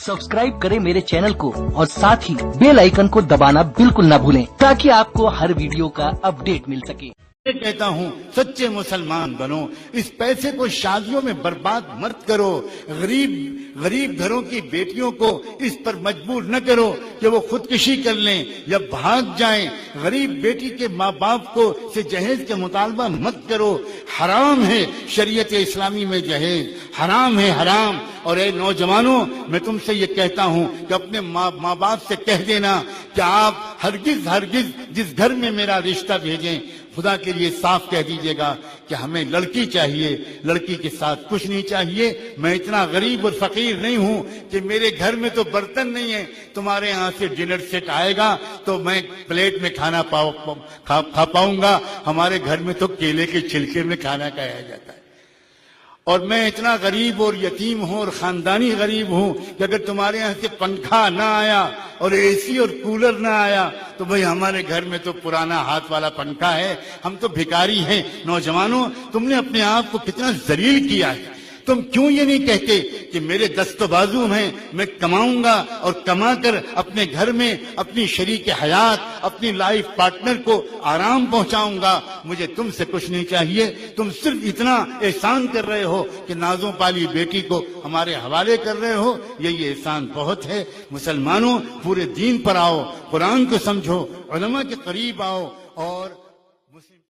Subscribe करें मेरे channel को और साथ ही बेल आइकन को दबाना बिल्कुल ना भूलें ताकि आपको हर वीडियो का अपडेट मिल सके। मैं कहता हूँ सच्चे मुसलमान बनो, इस पैसे को शादियों में बर्बाद मत करो, गरीब घरों की बेटियों को इस पर मजबूर न करो कि वो खुदकुशी कर लें या भाग जाएं। गरीब बेटी के माँ बाप को से जहेज के मुतालबा मत करो। हराम है, शरीयत इस्लामी में जहेज हराम है, हराम। और ए नौजवानों, मैं तुमसे ये कहता हूँ कि अपने माँ बाप से कह देना कि आप हरगिज जिस घर में मेरा रिश्ता भेजें, खुदा के लिए साफ कह दीजिएगा कि हमें लड़की चाहिए, लड़की के साथ कुछ नहीं चाहिए। मैं इतना गरीब और फकीर नहीं हूं कि मेरे घर में तो बर्तन नहीं है, तुम्हारे यहाँ से डिनर सेट आएगा तो मैं प्लेट में खाना खा पाऊंगा। हमारे घर में तो केले के छिलके में खाना खाया जाता है। और मैं इतना गरीब और यतीम हूं और खानदानी गरीब हूं कि अगर तुम्हारे यहाँ से पंखा ना आया और एसी और कूलर ना आया तो भाई हमारे घर में तो पुराना हाथ वाला पंखा है, हम तो भिखारी हैं। नौजवानों, तुमने अपने आप को कितना जलील किया है। तुम क्यों ये नहीं कहते कि मेरे दस्तो बाजू हैं, मैं कमाऊंगा और कमा कर अपने घर में अपनी शरीक हयात, अपनी लाइफ पार्टनर को आराम पहुंचाऊंगा। मुझे तुमसे कुछ नहीं चाहिए। तुम सिर्फ इतना एहसान कर रहे हो कि नाजों पाली बेटी को हमारे हवाले कर रहे हो। ये एहसान बहुत है। मुसलमानों, पूरे दीन पर आओ, कुरान को समझो, उलमा के करीब आओ और